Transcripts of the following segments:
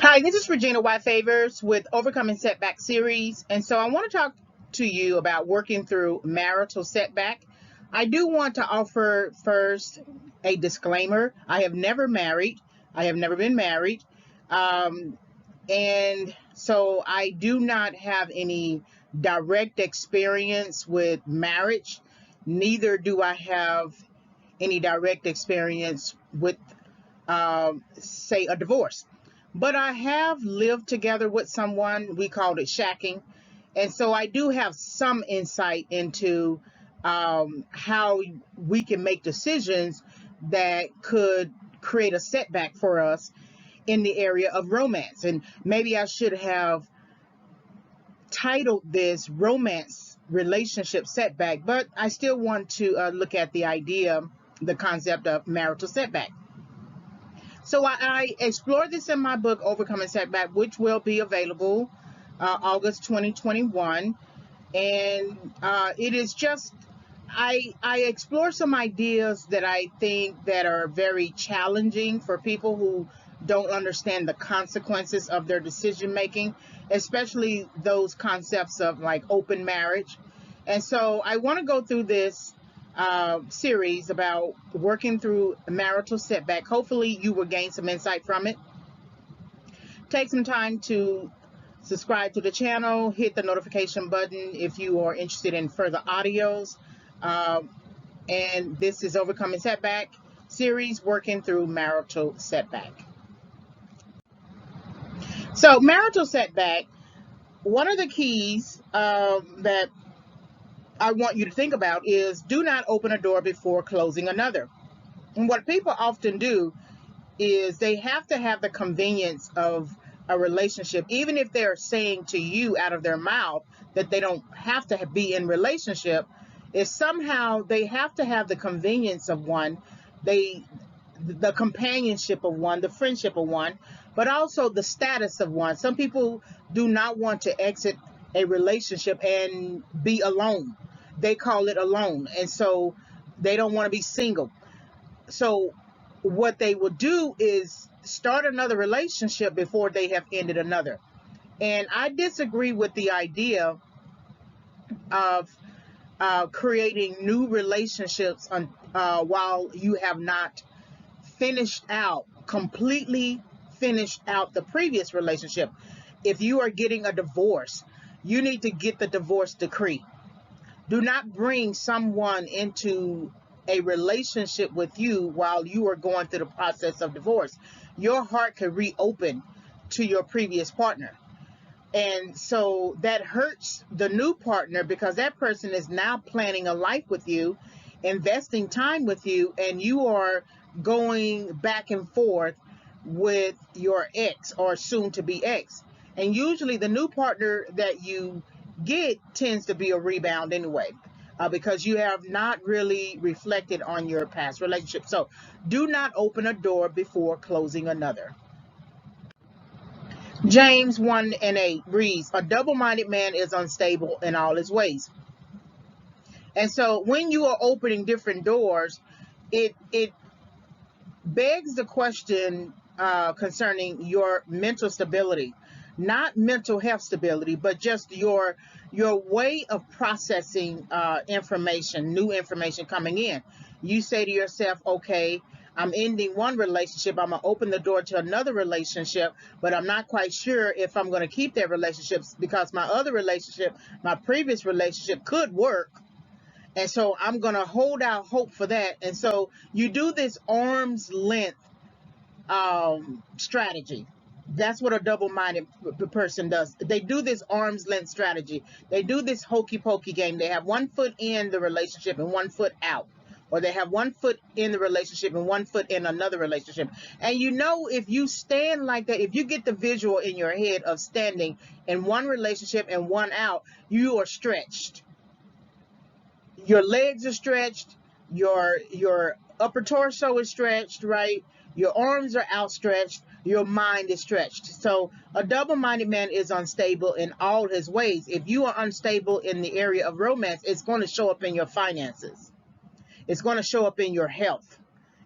Hi, this is Regina White Favors with Overcoming Setback series. And so I want to talk to you about working through marital setback. I do want to offer first a disclaimer. I have never married. I have never been married. And so I do not have any direct experience with marriage. Neither do I have any direct experience with, say, a divorce. But I have lived together with someone. We called it shacking. And so I do have some insight into how we can make decisions that could create a setback for us in the area of romance. And maybe I should have titled this Romance Relationship Setback, but I still want to look at the concept of marital setback. So I explored this in my book, Overcoming Setback, which will be available August 2021. And it is just, I explore some ideas that I think that are very challenging for people who don't understand the consequences of their decision making, especially those concepts of like open marriage. And so I want to go through this series about working through marital setback. Hopefully you will gain some insight from it. Take some time to subscribe to the channel, hit the notification button if you are interested in further audios. And this is Overcoming Setback series, working through marital setback. So marital setback, one of the keys that I want you to think about is do not open a door before closing another. And what people often do is they have to have the convenience of a relationship, even if they're saying to you out of their mouth that they don't have to be in relationship, is somehow they have to have the convenience of one, the companionship of one, the friendship of one, but also the status of one. Some people do not want to exit a relationship and be alone. They call it alone. And so they don't want to be single. So what they will do is start another relationship before they have ended another. And I disagree with the idea of creating new relationships while you have not completely finished out the previous relationship. If you are getting a divorce, you need to get the divorce decree. Do not bring someone into a relationship with you while you are going through the process of divorce. Your heart could reopen to your previous partner. And so that hurts the new partner because that person is now planning a life with you, investing time with you, and you are going back and forth with your ex or soon to be ex. And usually the new partner that you get tends to be a rebound anyway, because you have not really reflected on your past relationship. So do not open a door before closing another. James 1:8 reads, a double-minded man is unstable in all his ways. And so when you are opening different doors, it begs the question concerning your mental stability, not mental health stability, but just your way of processing information, new information coming in. You say to yourself, okay, I'm ending one relationship, I'm gonna open the door to another relationship, but I'm not quite sure if I'm gonna keep that relationship because my other relationship, my previous relationship could work. And so I'm going to hold out hope for that. And so you do this arm's length strategy. That's what a double-minded person does. They do this arm's length strategy. They do this hokey pokey game. They have one foot in the relationship and one foot out. Or they have one foot in the relationship and one foot in another relationship. And you know, if you stand like that, if you get the visual in your head of standing in one relationship and one out, you are stretched. Your legs are stretched, your upper torso is stretched, right? Your arms are outstretched, your mind is stretched. So a double-minded man is unstable in all his ways. If you are unstable in the area of romance, it's going to show up in your finances. It's going to show up in your health.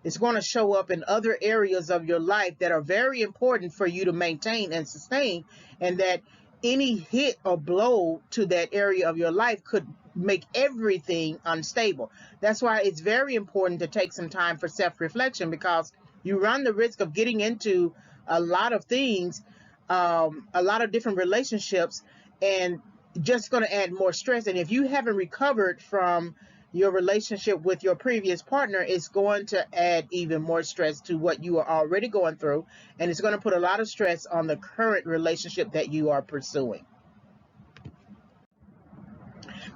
It's going to show up in other areas of your life that are very important for you to maintain and sustain, and that any hit or blow to that area of your life could make everything unstable. That's why it's very important to take some time for self-reflection, because you run the risk of getting into a lot of things, a lot of different relationships, and just going to add more stress. And if you haven't recovered from your relationship with your previous partner, it's going to add even more stress to what you are already going through, and it's going to put a lot of stress on the current relationship that you are pursuing.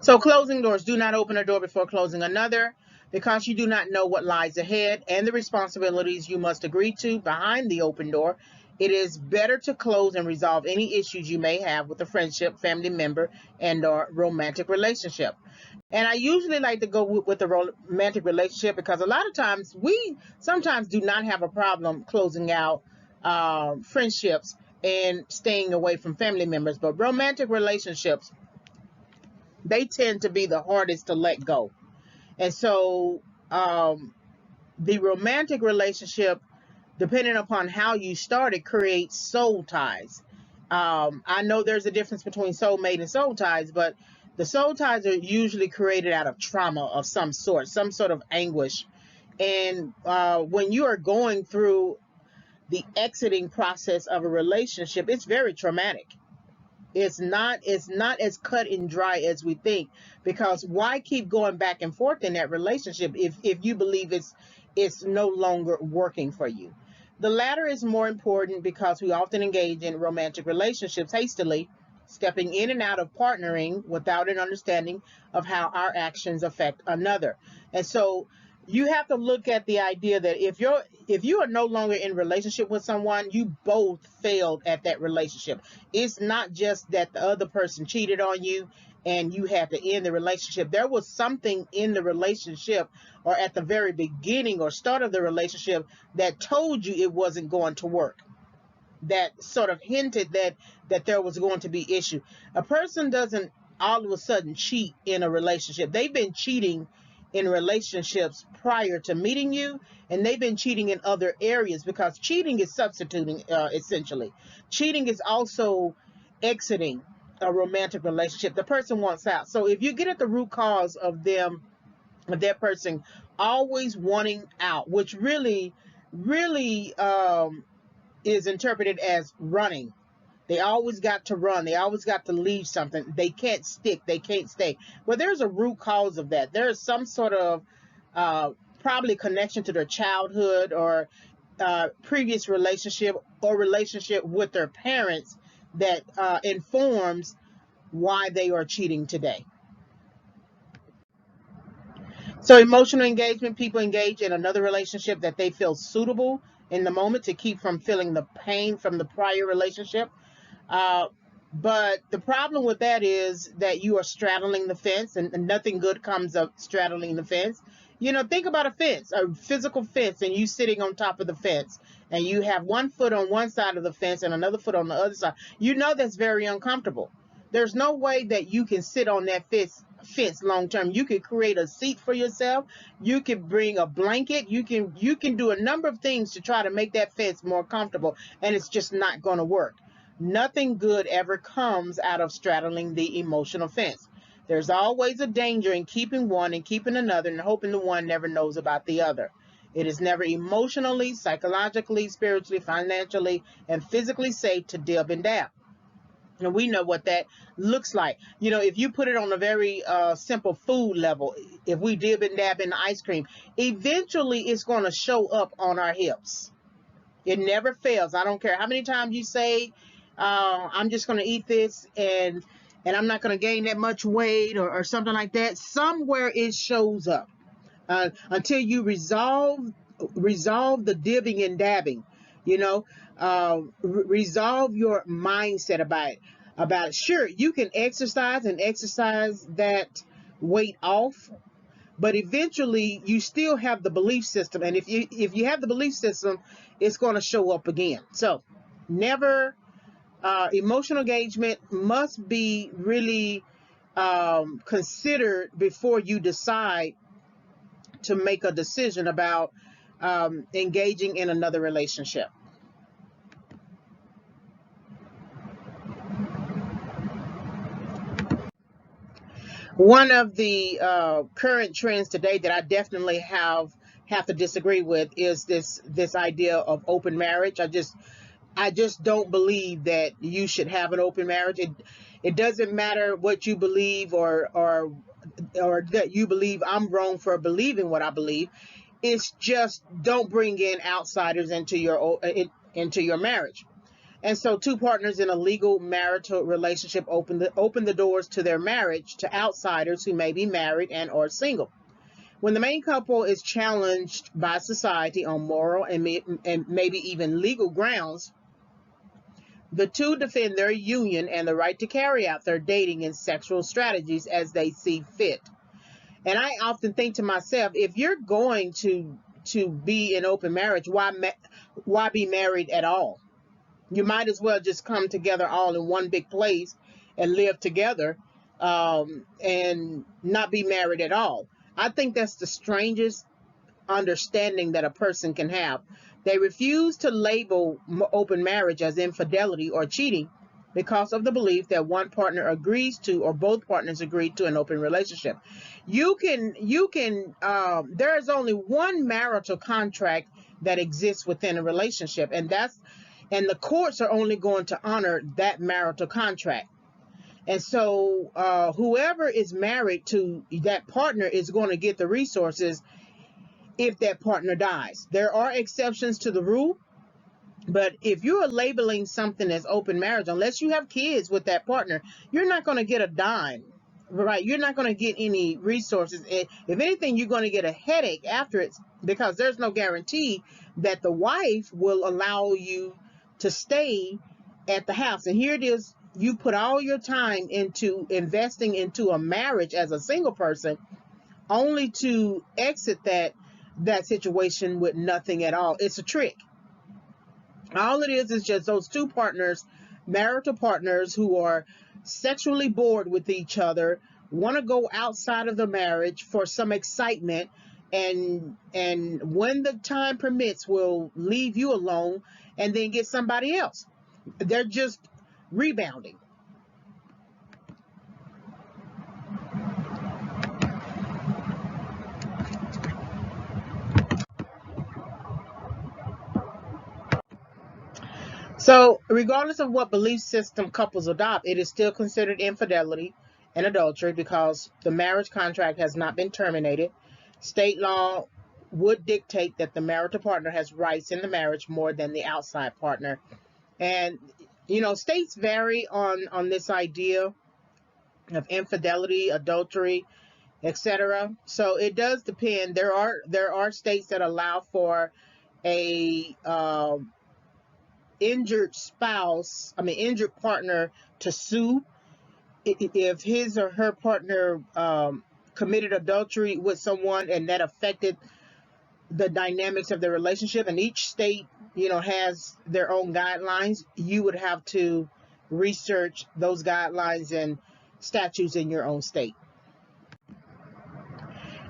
So closing doors. Do not open a door before closing another, because you do not know what lies ahead and the responsibilities you must agree to behind the open door. It is better to close and resolve any issues you may have with a friendship, family member, and or romantic relationship. And I usually like to go with the romantic relationship, because a lot of times we sometimes do not have a problem closing out friendships and staying away from family members. But romantic relationships, they tend to be the hardest to let go. And so the romantic relationship, depending upon how you started, creates soul ties. I know there's a difference between soulmate and soul ties, but the soul ties are usually created out of trauma of some sort of anguish. And when you are going through the exiting process of a relationship, it's very traumatic. It's not as cut and dry as we think, because why keep going back and forth in that relationship if you believe it's no longer working for you? The latter is more important, because we often engage in romantic relationships hastily, stepping in and out of partnering without an understanding of how our actions affect another. And so you have to look at the idea that if you are no longer in relationship with someone, you both failed at that relationship. It's not just that the other person cheated on you and you had to end the relationship. There was something in the relationship, or at the very beginning or start of the relationship, that told you it wasn't going to work, that sort of hinted that there was going to be issue. A person doesn't all of a sudden cheat in a relationship. They've been cheating in relationships prior to meeting you, and they've been cheating in other areas, because cheating is substituting, essentially. Cheating is also exiting a romantic relationship. The person wants out. So if you get at the root cause of that person always wanting out, which really is interpreted as running. They always got to run. They always got to leave something. They can't stick. They can't stay. Well, there's a root cause of that. There is some sort of probably connection to their childhood, or previous relationship, or relationship with their parents, that informs why they are cheating today. So emotional engagement, people engage in another relationship that they feel suitable in the moment to keep from feeling the pain from the prior relationship. But the problem with that is that you are straddling the fence, and nothing good comes of straddling the fence. Think about a fence, a physical fence, and you sitting on top of the fence, and you have one foot on one side of the fence and another foot on the other side. That's very uncomfortable. There's no way that you can sit on that fence long term. You could create a seat for yourself. You could bring a blanket. You can do a number of things to try to make that fence more comfortable, and it's just not going to work. Nothing good ever comes out of straddling the emotional fence. There's always a danger in keeping one and keeping another and hoping the one never knows about the other. It is never emotionally, psychologically, spiritually, financially, and physically safe to dib and dab. And we know what that looks like. If you put it on a very simple food level, if we dib and dab in the ice cream, eventually it's going to show up on our hips. It never fails. I don't care how many times you say, I'm just going to eat this and I'm not going to gain that much weight, or something like that. Somewhere it shows up until you resolve the dibbing and dabbing. Resolve your mindset about it. Sure, you can exercise that weight off, but eventually you still have the belief system, and if you have the belief system, it's going to show up again. So never emotional engagement must be really considered before you decide to make a decision about engaging in another relationship. One of the current trends today that I definitely have to disagree with is this idea of open marriage. I just don't believe that you should have an open marriage. It doesn't matter what you believe, or that you believe I'm wrong for believing what I believe. It's just don't bring in outsiders into your marriage. And so two partners in a legal marital relationship open the doors to their marriage to outsiders who may be married and or single. When the main couple is challenged by society on moral and maybe even legal grounds, the two defend their union and the right to carry out their dating and sexual strategies as they see fit. And I often think to myself, if you're going to be in open marriage, why be married at all? You might as well just come together all in one big place and live together, and not be married at all. I think that's the strangest understanding that a person can have. They refuse to label open marriage as infidelity or cheating because of the belief that one partner agrees to, or both partners agree to, an open relationship. There is only one marital contract that exists within a relationship, and the courts are only going to honor that marital contract. And so whoever is married to that partner is going to get the resources if that partner dies. There are exceptions to the rule, but if you are labeling something as open marriage, unless you have kids with that partner, you're not going to get a dime, right? You're not going to get any resources. If anything, you're going to get a headache after it, because there's no guarantee that the wife will allow you to stay at the house. And here it is, you put all your time into investing into a marriage as a single person, only to exit that situation with nothing at all. It's a trick. All it is just those two partners, marital partners, who are sexually bored with each other, want to go outside of the marriage for some excitement, and when the time permits will leave you alone and then get somebody else. They're just rebounding. So, regardless of what belief system couples adopt, it is still considered infidelity and adultery because the marriage contract has not been terminated. State law would dictate that the marital partner has rights in the marriage more than the outside partner. And, states vary on this idea of infidelity, adultery, etc. So it does depend. There are states that allow for a injured partner to sue if his or her partner committed adultery with someone and that affected the dynamics of the relationship. And each state, has their own guidelines. You would have to research those guidelines and statutes in your own state.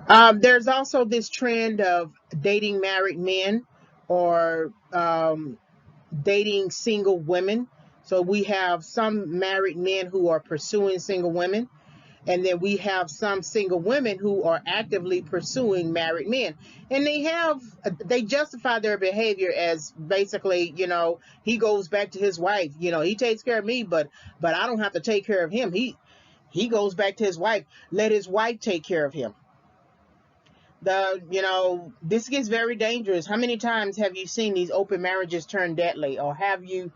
There's also this trend of dating married men, or dating single women. So we have some married men who are pursuing single women, and then we have some single women who are actively pursuing married men. And they justify their behavior as basically, he goes back to his wife. He takes care of me, but I don't have to take care of him. He goes back to his wife. Let his wife take care of him. This gets very dangerous. How many times have you seen these open marriages turn deadly? Or have you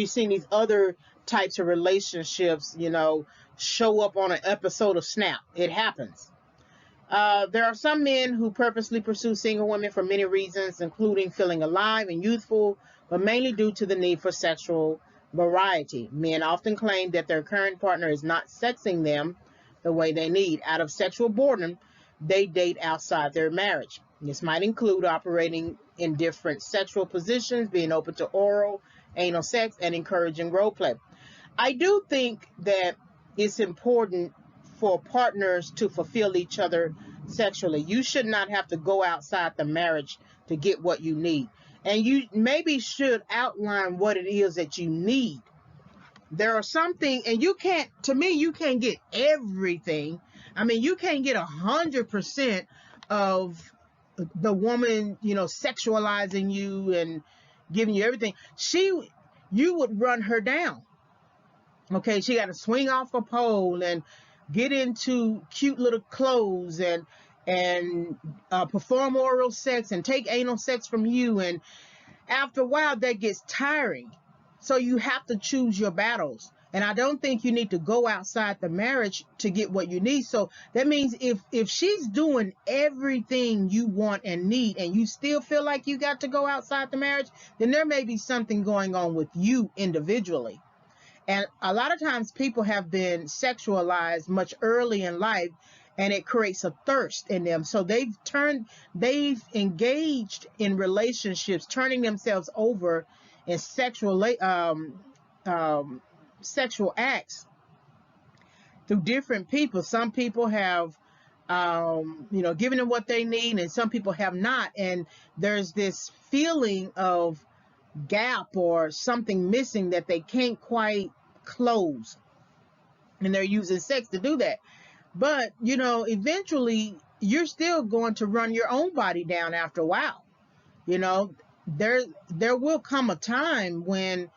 seen these other types of relationships, show up on an episode of Snap? It happens. There are some men who purposely pursue single women for many reasons, including feeling alive and youthful, but mainly due to the need for sexual variety. Men often claim that their current partner is not sexing them the way they need. Out of sexual boredom, they date outside their marriage. This might include operating in different sexual positions, being open to oral, anal sex, and encouraging role play. I do think that it's important for partners to fulfill each other sexually. You should not have to go outside the marriage to get what you need. And you maybe should outline what it is that you need. There are something, and you can't, to me, you can't get everything. I mean, you can't get 100% of the woman, sexualizing you and giving you everything. You would run her down. Okay, she got to swing off a pole and get into cute little clothes and perform oral sex and take anal sex from you, and after a while that gets tiring. So you have to choose your battles, and I don't think you need to go outside the marriage to get what you need. So that means if she's doing everything you want and need, and you still feel like you got to go outside the marriage, then there may be something going on with you individually. And a lot of times people have been sexualized much early in life, and it creates a thirst in them. So they've engaged in relationships, turning themselves over in sexual acts through different people. Some people have, given them what they need, and some people have not. And there's this feeling of gap or something missing that they can't quite close, and they're using sex to do that. But eventually you're still going to run your own body down after a while. There will come a time when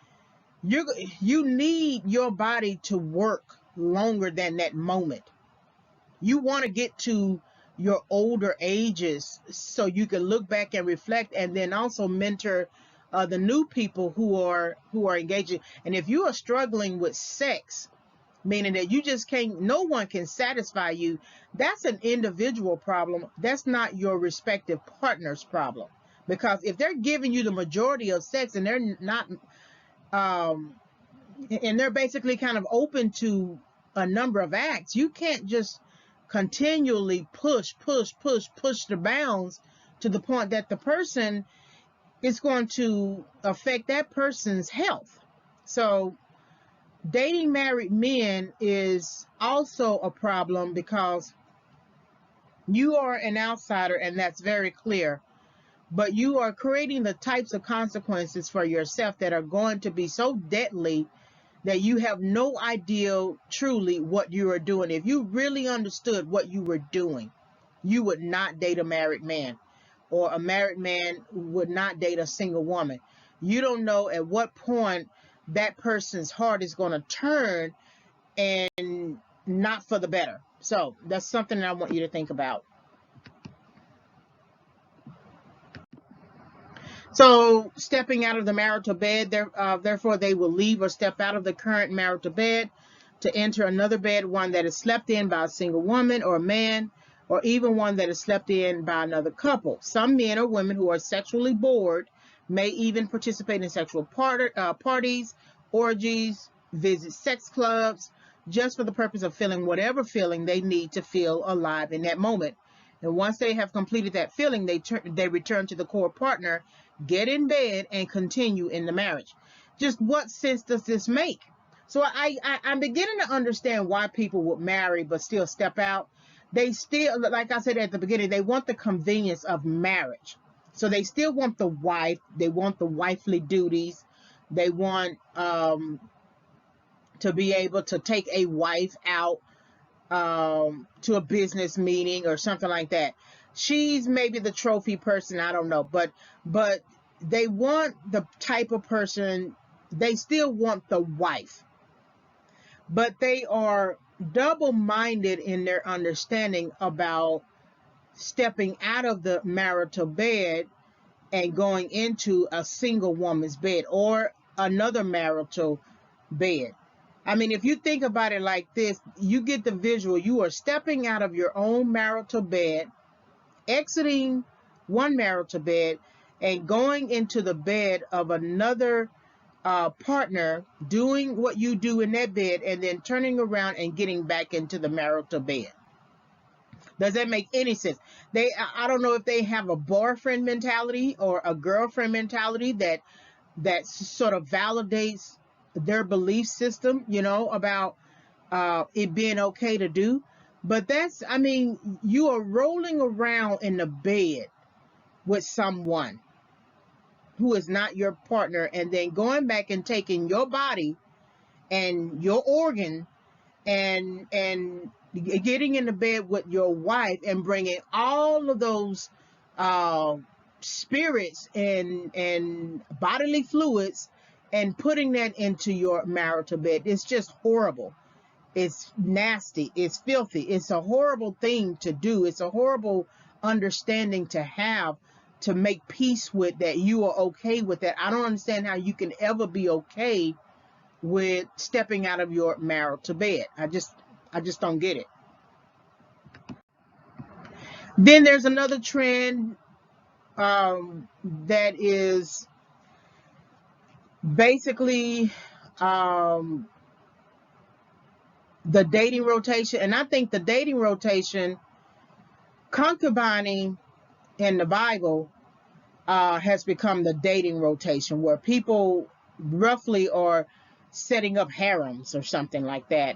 you need your body to work longer than that moment. You want to get to your older ages so you can look back and reflect, and then also mentor the new people who are engaging. And if you are struggling with sex, meaning that you just can't, no one can satisfy you, that's an individual problem. That's not your respective partner's problem. Because if they're giving you the majority of sex and they're not, and they're basically kind of open to a number of acts, you can't just continually push the bounds to the point that the person is going to affect that person's health. So dating married men is also a problem because you are an outsider, and that's very clear. But you are creating the types of consequences for yourself that are going to be so deadly that you have no idea truly what you are doing. If you really understood what you were doing, you would not date a married man, or a married man would not date a single woman. You don't know at what point that person's heart is going to turn, and not for the better. So that's something that I want you to think about. So stepping out of the marital bed, therefore they will leave or step out of the current marital bed to enter another bed, one that is slept in by a single woman or man, or even one that is slept in by another couple. Some men or women who are sexually bored may even participate in sexual parties, orgies, visit sex clubs, just for the purpose of feeling whatever feeling they need to feel alive in that moment. And once they have completed that feeling, they return to the core partner, get in bed, and continue in the marriage. Just what sense does this make? So I'm beginning to understand why people would marry but still step out. They still, like I said at the beginning, they want the convenience of marriage. So they still want the wife. They want the wifely duties. They want to be able to take a wife out to a business meeting or something like that. She's maybe the trophy person, I don't know, but they want the type of person, they still want the wife, but they are double-minded in their understanding about stepping out of the marital bed and going into a single woman's bed or another marital bed. I mean, if you think about it like this, you get the visual. You are stepping out of your own marital bed, exiting one marital bed, and going into the bed of another partner, doing what you do in that bed, and then turning around and getting back into the marital bed. Does that make any sense? I don't know if they have a boyfriend mentality or a girlfriend mentality that sort of validates their belief system, about it being okay to do. But that's, I mean, you are rolling around in the bed with someone who is not your partner, and then going back and taking your body and your organ and getting in the bed with your wife and bringing all of those uh, spirits and bodily fluids and putting that into your marital bed. It's just horrible. It's nasty. It's filthy. It's a horrible thing to do. It's a horrible understanding to have, to make peace with, that you are okay with that. I don't understand how you can ever be okay with stepping out of your marital bed. I just don't get it. Then there's another trend that is basically the dating rotation. And I think the dating rotation, concubining in the Bible, has become the dating rotation, where people roughly are setting up harems or something like that.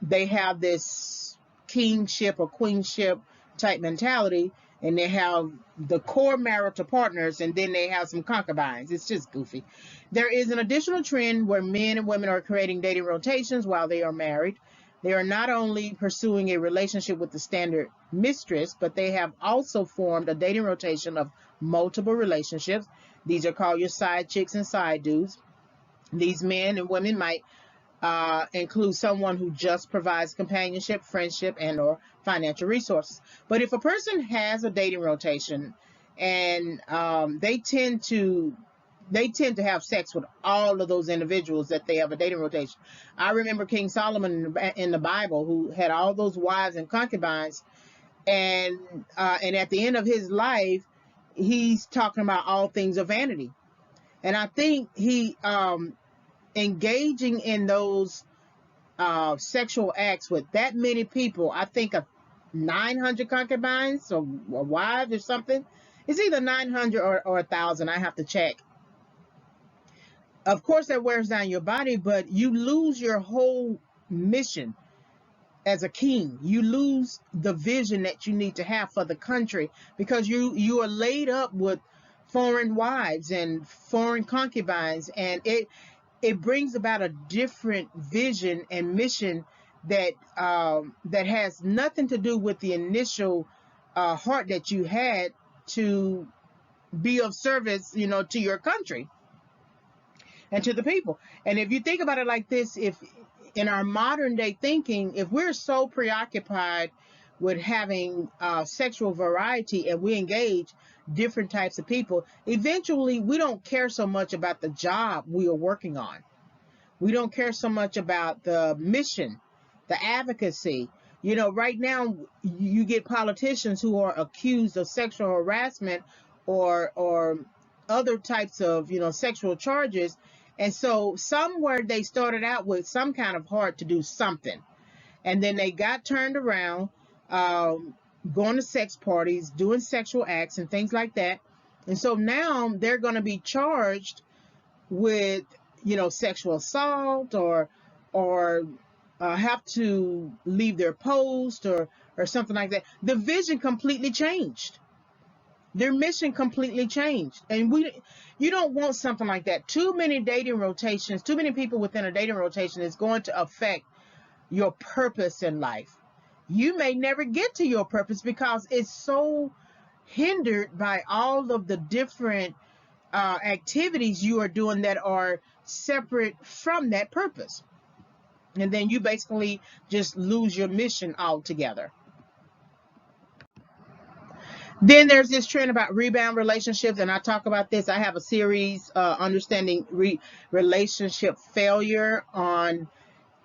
They have this kingship or queenship type mentality, and they have the core marital partners, and then they have some concubines. It's just goofy. There is an additional trend where men and women are creating dating rotations while they are married. They are not only pursuing a relationship with the standard mistress, but they have also formed a dating rotation of multiple relationships. These are called your side chicks and side dudes. These men and women might include someone who just provides companionship, friendship, and or financial resources. But if a person has a dating rotation, and they tend to have sex with all of those individuals that they have a dating rotation. I remember King Solomon in the Bible, who had all those wives and concubines, and at the end of his life, he's talking about all things of vanity. And I think he engaging in those sexual acts with that many people, I think of 900 concubines or wives or something. It's either 900 or 1,000. I have to check. Of course, that wears down your body, but you lose your whole mission as a king. You lose the vision that you need to have for the country, because you are laid up with foreign wives and foreign concubines, and it brings about a different vision and mission that that has nothing to do with the initial heart that you had to be of service, to your country and to the people. And if you think about it like this, if in our modern day thinking, if we're so preoccupied with having sexual variety, and we engage different types of people, eventually we don't care so much about the job we are working on. We don't care so much about the mission, the advocacy. Right now you get politicians who are accused of sexual harassment or other types of, sexual charges. And so somewhere they started out with some kind of heart to do something. And then they got turned around, going to sex parties, doing sexual acts and things like that. And so now they're going to be charged with, sexual assault or have to leave their post or something like that. The vision completely changed. Their mission completely changed. And you don't want something like that. Too many dating rotations, too many people within a dating rotation is going to affect your purpose in life. You may never get to your purpose because it's so hindered by all of the different activities you are doing that are separate from that purpose. And then you basically just lose your mission altogether. Then there's this trend about rebound relationships, and I talk about this. I have a series, Understanding Relationship Failure, on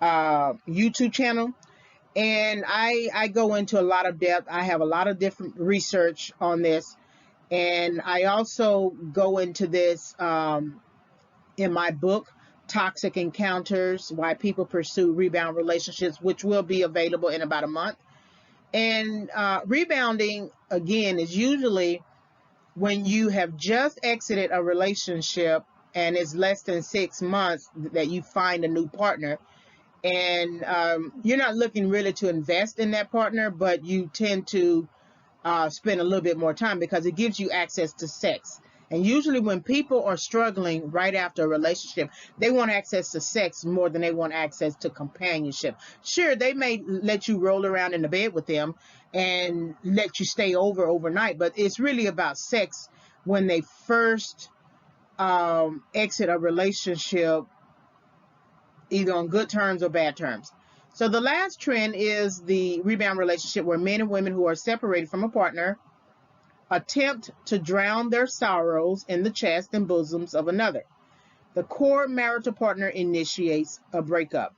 YouTube channel, and I go into a lot of depth. I have a lot of different research on this, and I also go into this in my book, Toxic Encounters: Why People Pursue Rebound Relationships, which will be available in about a month. And rebounding, again, is usually when you have just exited a relationship and it's less than 6 months that you find a new partner, and you're not looking really to invest in that partner, but you tend to spend a little bit more time because it gives you access to sex. And usually when people are struggling right after a relationship, they want access to sex more than they want access to companionship. Sure, they may let you roll around in the bed with them and let you stay over overnight, but it's really about sex when they first exit a relationship, either on good terms or bad terms. So the last trend is the rebound relationship, where men and women who are separated from a partner attempt to drown their sorrows in the chest and bosoms of another. The core marital partner initiates a breakup.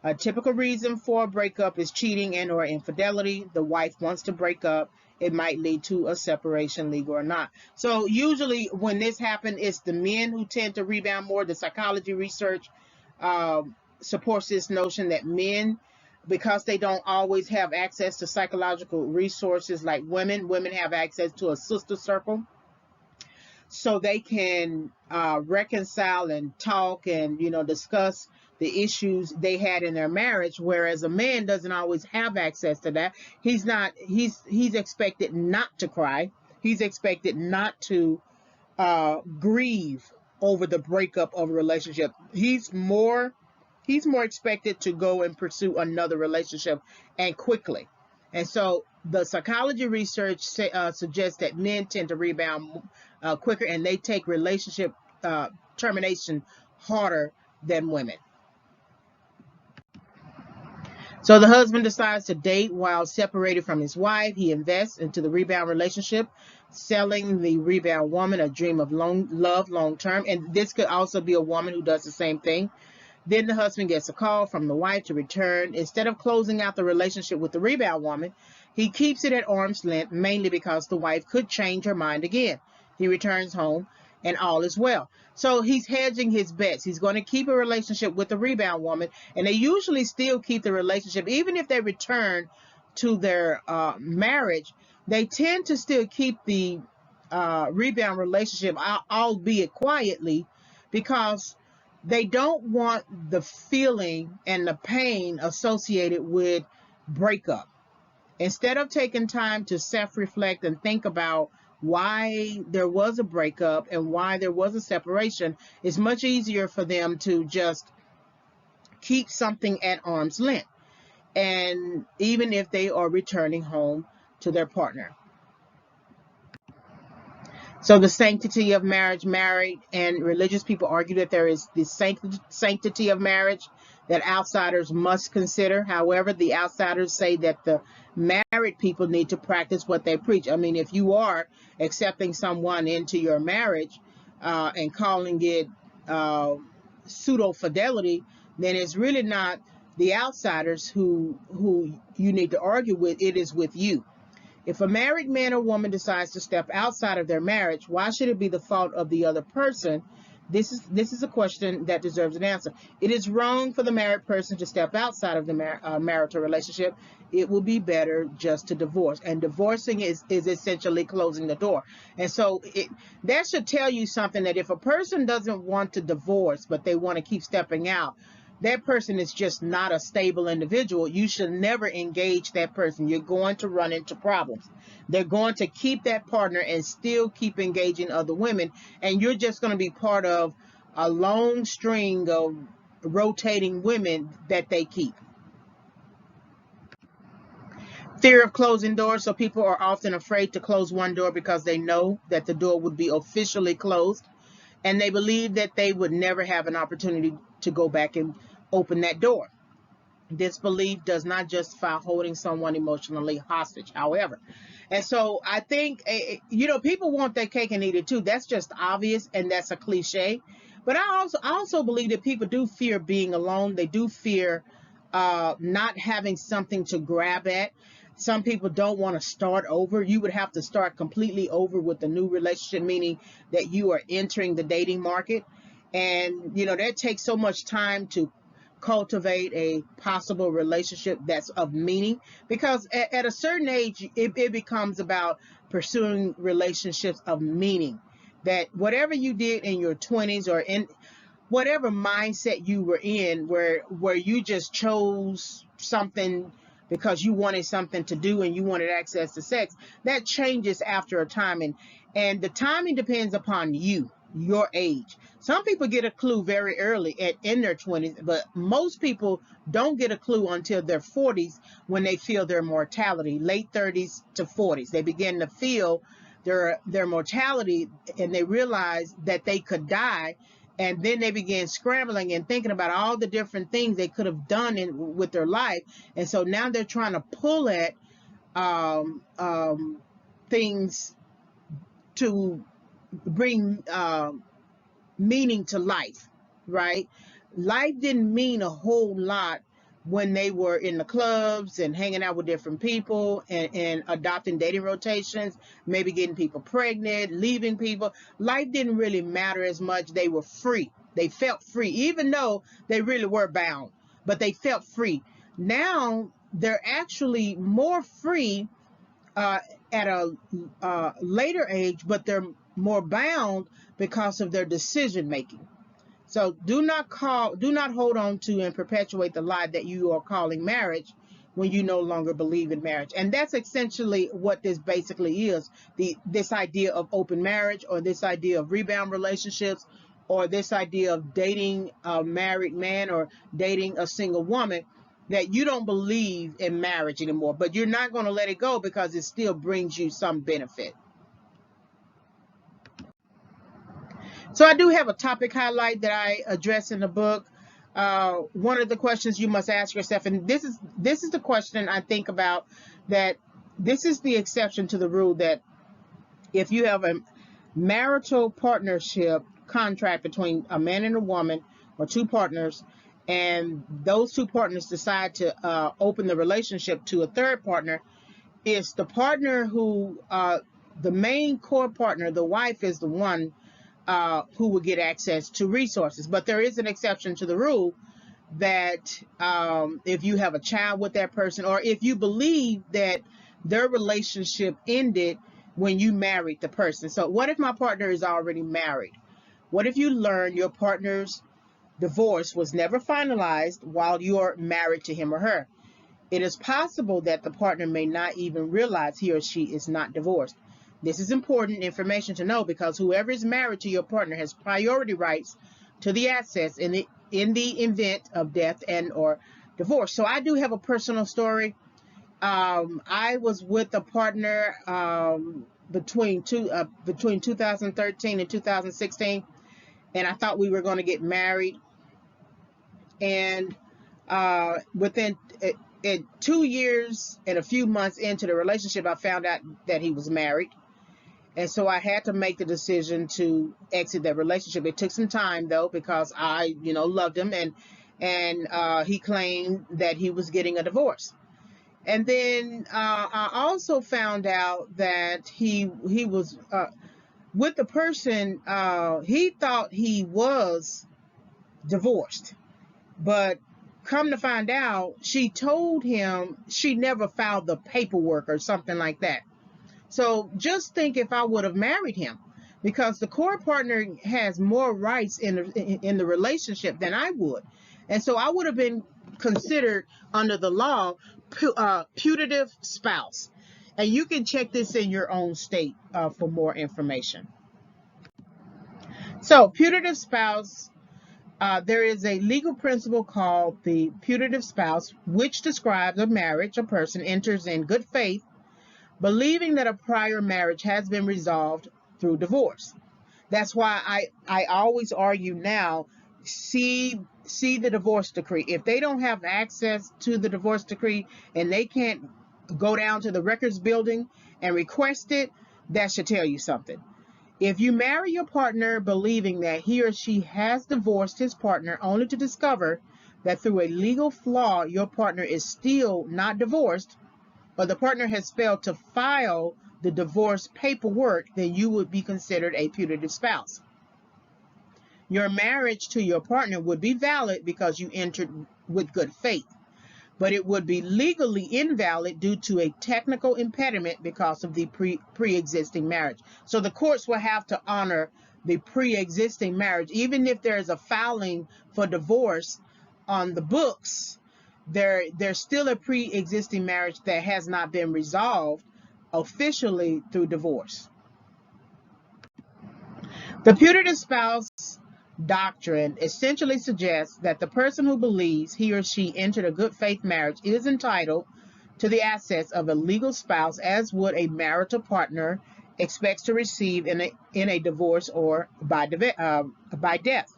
A typical reason for a breakup is cheating and or infidelity. The wife wants to break up. It might lead to a separation, legal or not. So usually when this happens, it's the men who tend to rebound more. The psychology research supports this notion that men, because they don't always have access to psychological resources like women have access to a sister circle, so they can reconcile and talk and discuss the issues they had in their marriage, whereas a man doesn't always have access to that. He's expected not to cry. He's expected not to grieve over the breakup of a relationship. He's more expected to go and pursue another relationship, and quickly. And so the psychology research suggests that men tend to rebound quicker, and they take relationship termination harder than women. So the husband decides to date while separated from his wife. He invests into the rebound relationship, selling the rebound woman a dream of love long term. And this could also be a woman who does the same thing. Then the husband gets a call from the wife to return. Instead of closing out the relationship with the rebound woman, he keeps it at arm's length, mainly because the wife could change her mind again. He returns home and all is well. So he's hedging his bets. He's going to keep a relationship with the rebound woman, and they usually still keep the relationship. Even if they return to their marriage, they tend to still keep the rebound relationship, albeit quietly, because they don't want the feeling and the pain associated with breakup. Instead of taking time to self-reflect and think about why there was a breakup and why there was a separation, it's much easier for them to just keep something at arm's length, and even if they are returning home to their partner. So the sanctity of marriage, married and religious people argue that there is the sanctity of marriage that outsiders must consider. However, the outsiders say that the married people need to practice what they preach. I mean, if you are accepting someone into your marriage and calling it pseudo fidelity, then it's really not the outsiders who you need to argue with. It is with you. If a married man or woman decides to step outside of their marriage, why should it be the fault of the other person? This is a question that deserves an answer. It is wrong for the married person to step outside of the marital relationship. It will be better just to divorce. And divorcing is essentially closing the door. And so that should tell you something, that if a person doesn't want to divorce, but they want to keep stepping out, that person is just not a stable individual. You should never engage that person. You're going to run into problems. They're going to keep that partner and still keep engaging other women, and you're just going to be part of a long string of rotating women that they keep. Fear of closing doors. So people are often afraid to close one door because they know that the door would be officially closed, and they believe that they would never have an opportunity to go back and open that door. This belief does not justify holding someone emotionally hostage, however. And so I think, people want their cake and eat it too. That's just obvious, and that's a cliche. But I also believe that people do fear being alone. They do fear not having something to grab at. Some people don't want to start over. You would have to start completely over with a new relationship, meaning that you are entering the dating market. And, that takes so much time to cultivate a possible relationship that's of meaning, because at a certain age, it becomes about pursuing relationships of meaning. That whatever you did in your 20s or whatever mindset you were in, where you just chose something because you wanted something to do and you wanted access to sex, that changes after a time. And the timing depends upon you, your age. Some people get a clue very early in their 20s, but most people don't get a clue until their 40s, when they feel their mortality. Late 30s to 40s, they begin to feel their mortality, and they realize that they could die. And then they begin scrambling and thinking about all the different things they could have done with their life. And so now they're trying to pull at things to bring meaning to life, right? Life didn't mean a whole lot when they were in the clubs and hanging out with different people, and adopting dating rotations, maybe getting people pregnant, leaving people. Life didn't really matter as much. They were free. They felt free, even though they really were bound, but they felt free. Now they're actually more free at a later age, but they're more bound because of their decision making. So do not hold on to and perpetuate the lie that you are calling marriage when you no longer believe in marriage. And that's essentially what this basically is. This idea of open marriage, or this idea of rebound relationships, or this idea of dating a married man or dating a single woman, that you don't believe in marriage anymore, but you're not going to let it go because it still brings you some benefit. So I do have a topic highlight that I address in the book. One of the questions you must ask yourself, and this is the question I think about, that this is the exception to the rule, that if you have a marital partnership contract between a man and a woman, or two partners, and those two partners decide to open the relationship to a third partner, it's the partner the main core partner, the wife, is the one who will get access to resources. But there is an exception to the rule, that if you have a child with that person, or if you believe that their relationship ended when you married the person. So what if my partner is already married? What if you learn your partner's divorce was never finalized while you're married to him or her? It is possible that the partner may not even realize he or she is not divorced. This is important information to know, because whoever is married to your partner has priority rights to the assets in the event of death and or divorce. So I do have a personal story. I was with a partner between 2013 and 2016, and I thought we were going to get married. And within 2 years and a few months into the relationship, I found out that he was married. And so I had to make the decision to exit that relationship. It took some time, though, because I, loved him, and he claimed that he was getting a divorce. And then I also found out that he was with the person. He thought he was divorced, but come to find out, she told him she never filed the paperwork or something like that. So just think if I would have married him, because the core partner has more rights in the relationship than I would. And so I would have been considered, under the law, putative spouse. And you can check this in your own state for more information. So putative spouse, there is a legal principle called the putative spouse, which describes a marriage a person enters in good faith, believing that a prior marriage has been resolved through divorce. That's why I always argue now, see the divorce decree. If they don't have access to the divorce decree and they can't go down to the records building and request it, that should tell you something. If you marry your partner believing that he or she has divorced his partner, only to discover that through a legal flaw your partner is still not divorced, or the partner has failed to file the divorce paperwork, then you would be considered a putative spouse. Your marriage to your partner would be valid because you entered with good faith, but it would be legally invalid due to a technical impediment because of the pre-existing marriage. So the courts will have to honor the pre-existing marriage. Even if there's a filing for divorce on the books, there's still a pre-existing marriage that has not been resolved officially through divorce. The putative spouse doctrine essentially suggests that the person who believes he or she entered a good faith marriage is entitled to the assets of a legal spouse as would a marital partner expects to receive in a divorce or by death.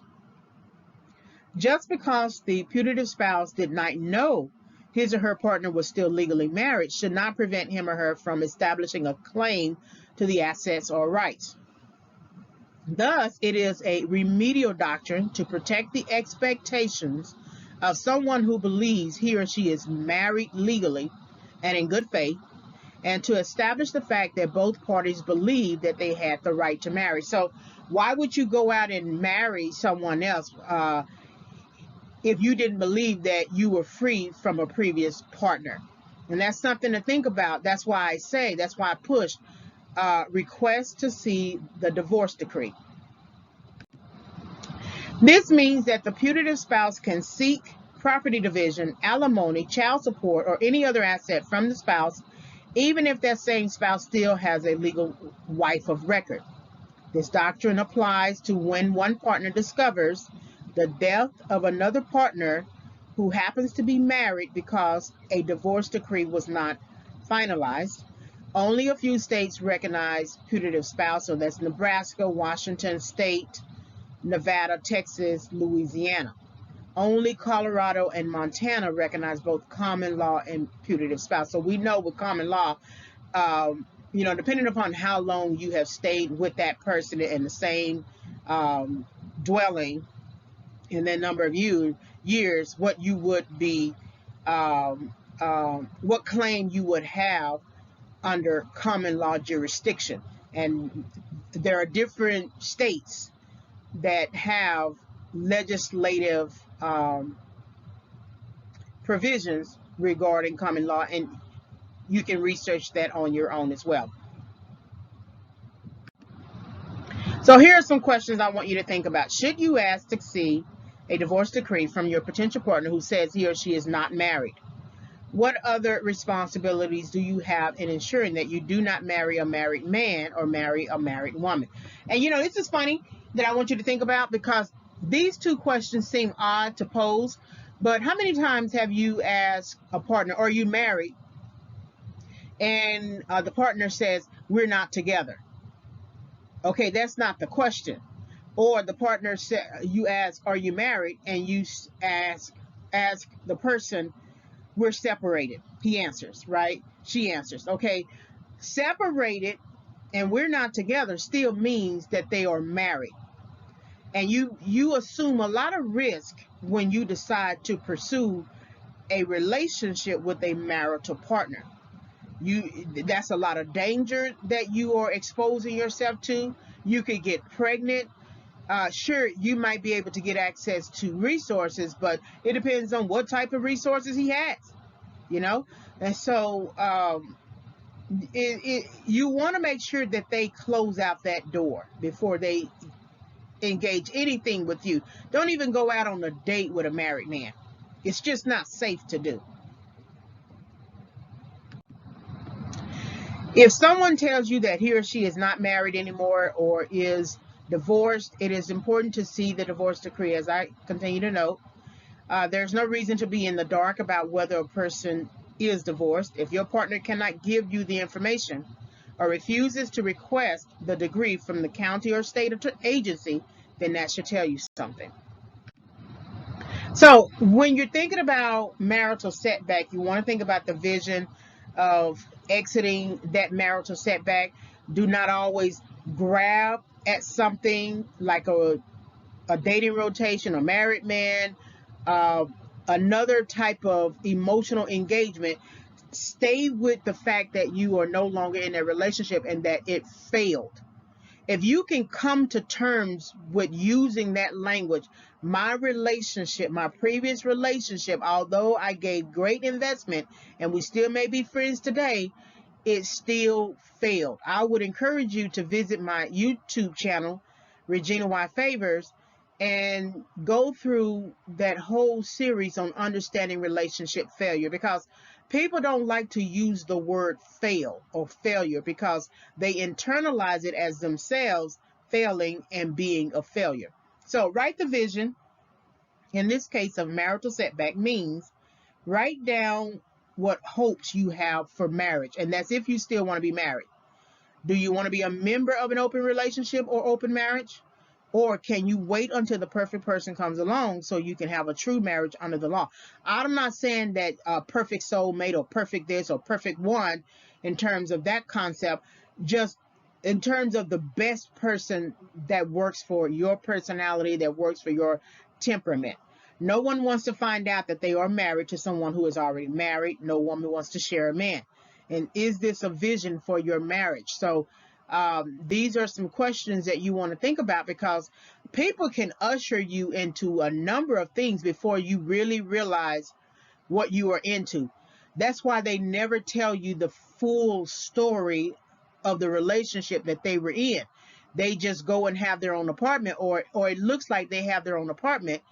Just because the putative spouse did not know his or her partner was still legally married should not prevent him or her from establishing a claim to the assets or rights. Thus, it is a remedial doctrine to protect the expectations of someone who believes he or she is married legally and in good faith, and to establish the fact that both parties believe that they had the right to marry. So why would you go out and marry someone else if you didn't believe that you were free from a previous partner? And that's something to think about. That's why I push request to see the divorce decree. This means that the putative spouse can seek property division, alimony, child support, or any other asset from the spouse, even if that same spouse still has a legal wife of record. This doctrine applies to when one partner discovers the death of another partner who happens to be married because a divorce decree was not finalized. Only a few states recognize putative spouse, so that's Nebraska, Washington State, Nevada, Texas, Louisiana. Only Colorado and Montana recognize both common law and putative spouse. So we know with common law, depending upon how long you have stayed with that person in the same dwelling in that number of years, what you would be, what claim you would have under common law jurisdiction. And there are different states that have legislative provisions regarding common law, and you can research that on your own as well. So here are some questions I want you to think about. Should you ask to see a divorce decree from your potential partner who says he or she is not married? What other responsibilities do you have in ensuring that you do not marry a married man or marry a married woman? And this is funny that I want you to think about, because these two questions seem odd to pose, but how many times have you asked a partner, are you married? And the partner says, we're not together. Okay, that's not the question. Or the partner you ask, are you married? And you ask the person, we're separated. He answers, right? She answers. Okay, separated and we're not together still means that they are married. And you assume a lot of risk when you decide to pursue a relationship with a marital partner. That's a lot of danger that you are exposing yourself to. You could get pregnant. Sure, you might be able to get access to resources, but it depends on what type of resources he has, And so you want to make sure that they close out that door before they engage anything with you. Don't even go out on a date with a married man. It's just not safe to do. If someone tells you that he or she is not married anymore or is divorced, it is important to see the divorce decree. As I continue to note, there's no reason to be in the dark about whether a person is divorced. If your partner cannot give you the information or refuses to request the decree from the county or state agency, then that should tell you something. So when you're thinking about marital setback, you want to think about the vision of exiting that marital setback. Do not always grab at something like a dating rotation, a married man, another type of emotional engagement. Stay with the fact that you are no longer in a relationship and that it failed. If you can come to terms with using that language, my relationship, my previous relationship, although I gave great investment and we still may be friends today, it still failed. I would encourage you to visit my YouTube channel, Regina Y. Favors, and go through that whole series on understanding relationship failure, because people don't like to use the word fail or failure because they internalize it as themselves failing and being a failure. So write the vision, in this case of marital setback, means write down what hopes you have for marriage, and that's if you still want to be married. Do you want to be a member of an open relationship or open marriage? Or can you wait until the perfect person comes along so you can have a true marriage under the law? I'm not saying that perfect soulmate or perfect this or perfect one in terms of that concept, just in terms of the best person that works for your personality, that works for your temperament. No one wants to find out that they are married to someone who is already married. No woman wants to share a man. And is this a vision for your marriage? So these are some questions that you want to think about, because people can usher you into a number of things before you really realize what you are into. That's why they never tell you the full story of the relationship that they were in. They just go and have their own apartment, or it looks like they have their own apartment.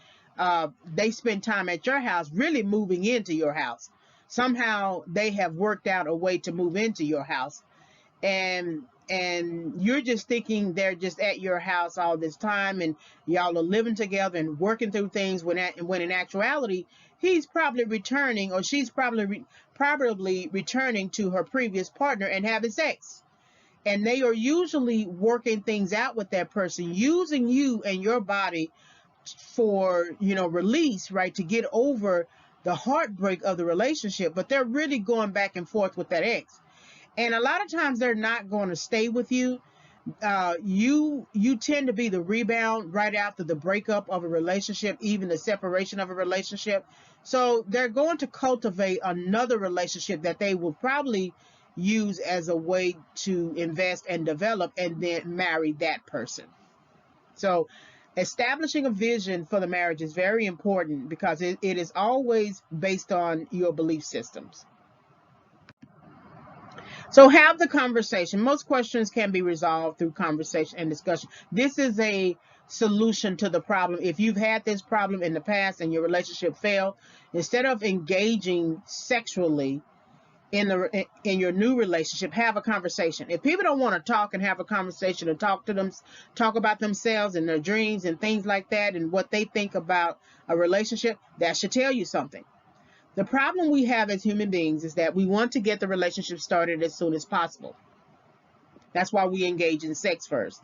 They spend time at your house, really moving into your house. Somehow they have worked out a way to move into your house, and you're just thinking they're just at your house all this time, and y'all are living together and working through things, when in actuality he's probably returning, or she's probably returning to her previous partner and having sex. And they are usually working things out with that person, using you and your body for, release, right, to get over the heartbreak of the relationship. But they're really going back and forth with that ex. And a lot of times they're not going to stay with you. You tend to be the rebound right after the breakup of a relationship, even the separation of a relationship. So they're going to cultivate another relationship that they will probably use as a way to invest and develop, and then marry that person. So establishing a vision for the marriage is very important, because it is always based on your belief systems. So have the conversation. Most questions can be resolved through conversation and discussion. This is a solution to the problem. If you've had this problem in the past and your relationship failed, instead of engaging sexually in your new relationship, have a conversation. If people don't want to talk and have a conversation and talk about themselves and their dreams and things like that, and what they think about a relationship, that should tell you something. The problem we have as human beings is that we want to get the relationship started as soon as possible. That's why we engage in sex first.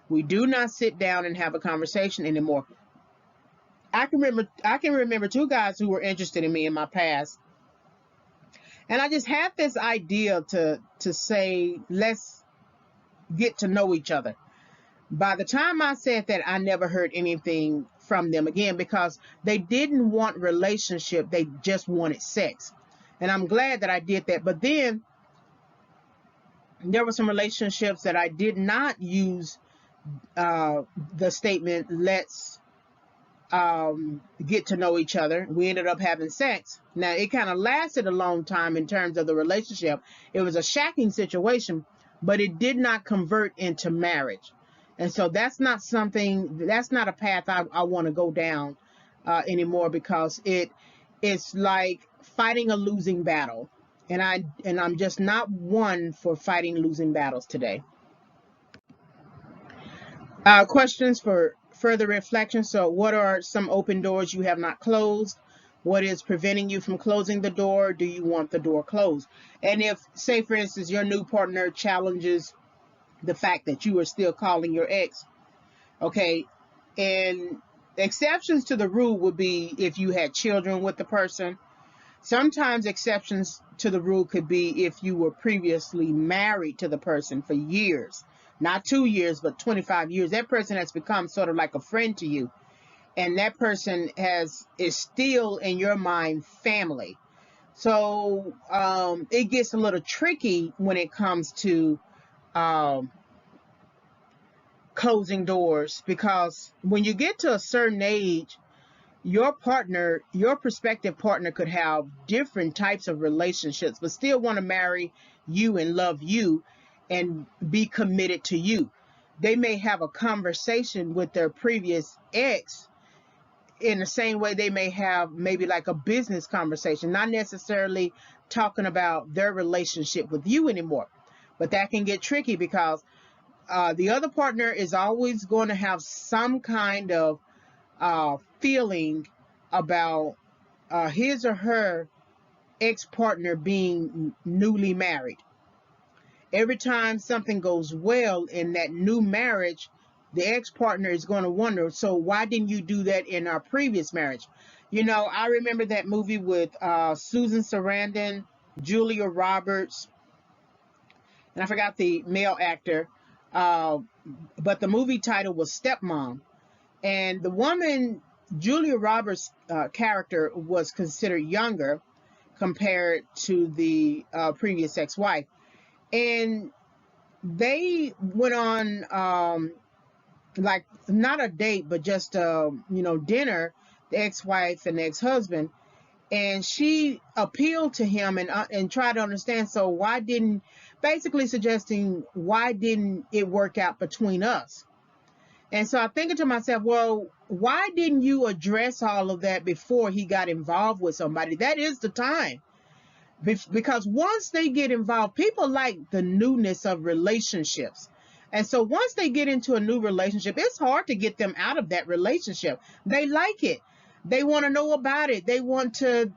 We do not sit down and have a conversation anymore. I can remember two guys who were interested in me in my past. And I just had this idea to say, let's get to know each other. By the time I said that, I never heard anything from them again, because they didn't want relationship. They just wanted sex. And I'm glad that I did that. But then there were some relationships that I did not use the statement, let's get to know each other. We ended up having sex. Now, it kind of lasted a long time in terms of the relationship. It was a shacking situation, but it did not convert into marriage. And so that's not a path I want to go down anymore, because it's like fighting a losing battle. And I'm just not one for fighting losing battles today. Questions for further reflection. So what are some open doors you have not closed? What is preventing you from closing the door? Do you want the door closed? And if, say, for instance, your new partner challenges the fact that you are still calling your ex, okay, and exceptions to the rule would be if you had children with the person. Sometimes exceptions to the rule could be if you were previously married to the person for years. Not 2 years, but 25 years. That person has become sort of like a friend to you. And that person is still in your mind family. So it gets a little tricky when it comes to closing doors, because when you get to a certain age, your prospective partner could have different types of relationships, but still want to marry you and love you and be committed to you. they may have a conversation with their previous ex in the same way they may have maybe like a business conversation, not necessarily talking about their relationship with you anymore. But that can get tricky because the other partner is always going to have some kind of feeling about his or her ex-partner being newly married. Every time something goes well in that new marriage, the ex-partner is going to wonder, so why didn't you do that in our previous marriage? You know, I remember that movie with Susan Sarandon, Julia Roberts, and I forgot the male actor, uh, but the movie title was Stepmom. And the woman, Julia Roberts' character was considered younger compared to the previous ex-wife. And they went on like not a date, but just dinner, the ex-wife and the ex-husband, and she appealed to him and tried to understand. So why didn't, basically suggesting, why didn't it work out between us? And so I'm thinking to myself, well, why didn't you address all of that before he got involved with somebody? That is the time. Because once they get involved, people like the newness of relationships. And so once they get into a new relationship, it's hard to get them out of that relationship. They like it. They want to know about it. They want to,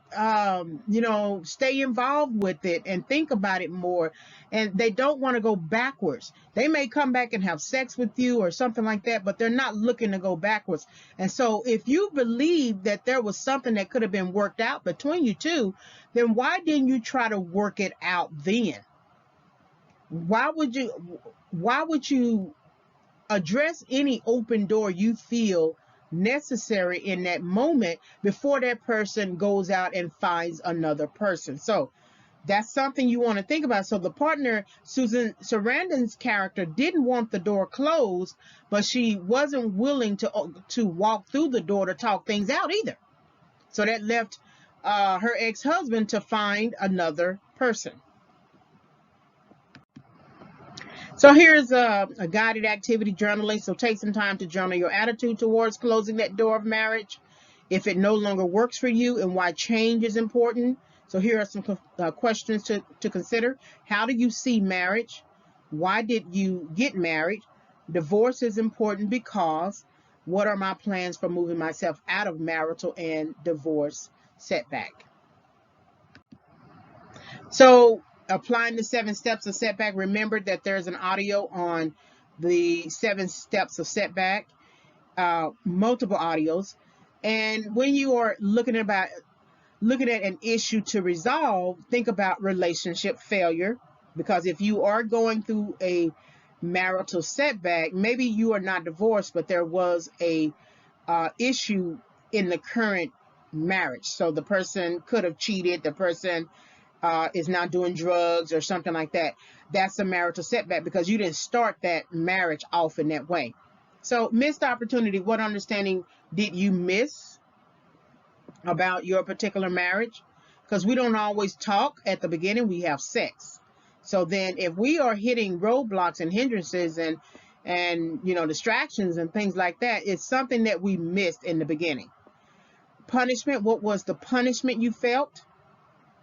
stay involved with it and think about it more. And they don't want to go backwards. They may come back and have sex with you or something like that, but they're not looking to go backwards. And so if you believe that there was something that could have been worked out between you two, then why didn't you try to work it out then? Why would you address any open door you feel necessary in that moment before that person goes out and finds another person? So that's something you want to think about. So the partner, Susan Sarandon's character, didn't want the door closed, but she wasn't willing to walk through the door to talk things out either. So that left her ex-husband to find another person. So here's a guided activity journaling. So take some time to journal your attitude towards closing that door of marriage, if it no longer works for you, and why change is important. So here are some questions to consider. How do you see marriage? Why did you get married? Divorce is important because. What are my plans for moving myself out of marital and divorce setback? So applying the 7 steps of setback, remember that there's an audio on the 7 steps of setback, multiple audios. And when you are looking at an issue to resolve, think about relationship failure, because if you are going through a marital setback, maybe you are not divorced, but there was a issue in the current marriage. So the person could have cheated, the person is not doing drugs or something like that. That's a marital setback because you didn't start that marriage off in that way. So missed opportunity. What understanding did you miss about your particular marriage? Because we don't always talk at the beginning. We have sex. So then if we are hitting roadblocks and hindrances and distractions and things like that, it's something that we missed in the beginning. Punishment. What was the punishment you felt?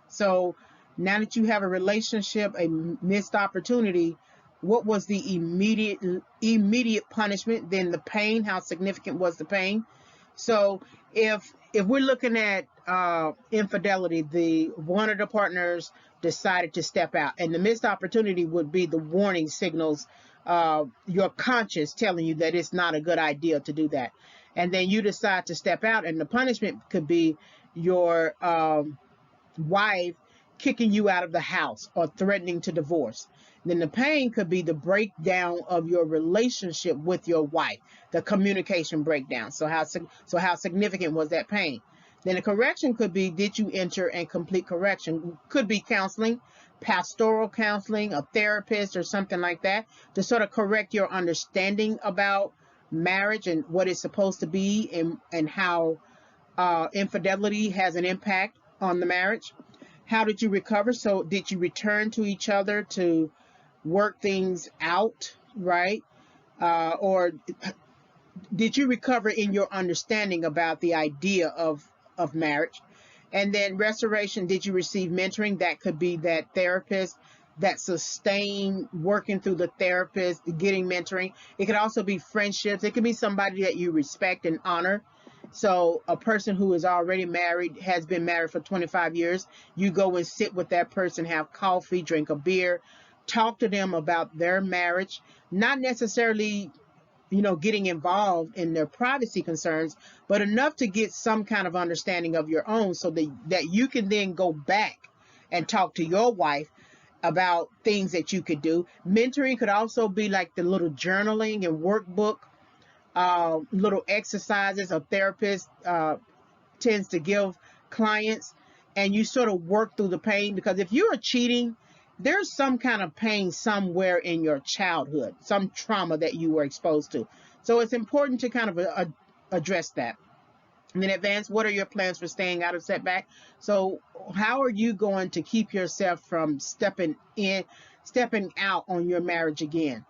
So now that you have a relationship, a missed opportunity, what was the immediate punishment? Then the pain, how significant was the pain? So if we're looking at infidelity, one of the partners decided to step out, and the missed opportunity would be the warning signals, your conscience telling you that it's not a good idea to do that. And then you decide to step out, and the punishment could be your wife kicking you out of the house or threatening to divorce. Then the pain could be the breakdown of your relationship with your wife, the communication breakdown. So how significant was that pain? Then the correction could be, did you enter and complete correction? Could be counseling, pastoral counseling, a therapist or something like that, to sort of correct your understanding about marriage and what it's supposed to be, and how infidelity has an impact on the marriage. How did you recover? So did you return to each other to work things out, right? or did you recover in your understanding about the idea of marriage? And then restoration, did you receive mentoring? That could be that therapist, that sustain working through the therapist, getting mentoring. It could also be friendships. It could be somebody that you respect and honor. So a person who is already married, has been married for 25 years, you go and sit with that person, have coffee, drink a beer, talk to them about their marriage, not necessarily getting involved in their privacy concerns, but enough to get some kind of understanding of your own, so that you can then go back and talk to your wife about things that you could do. Mentoring could also be like the little journaling and workbook, little exercises a therapist tends to give clients, and you sort of work through the pain, because if you are cheating, there's some kind of pain somewhere in your childhood, some trauma that you were exposed to. So it's important to kind of address that. And then advance, what are your plans for staying out of setback? So how are you going to keep yourself from stepping out on your marriage again?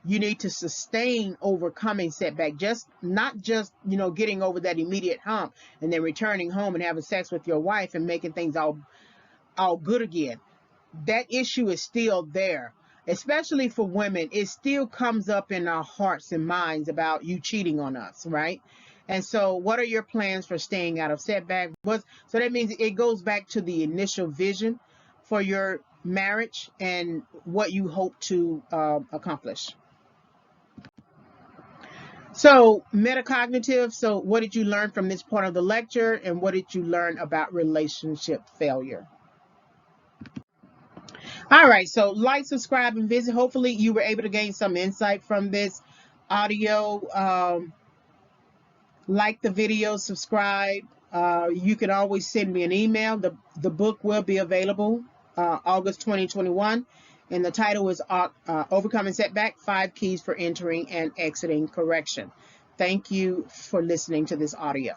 You need to sustain overcoming setback, not just getting over that immediate hump and then returning home and having sex with your wife and making things all good again. That issue is still there, especially for women. It still comes up in our hearts and minds about you cheating on us, right? And so what are your plans for staying out of setback? So that means it goes back to the initial vision for your marriage and what you hope to accomplish. So metacognitive, so what did you learn from this part of the lecture, and what did you learn about relationship failure? All right, so like, subscribe, and visit. Hopefully you were able to gain some insight from this audio. Like the video, subscribe. You can always send me an email. The book will be available August 2021, and the title is Overcoming Setback, 5 Keys for Entering and Exiting Correction. Thank you for listening to this audio.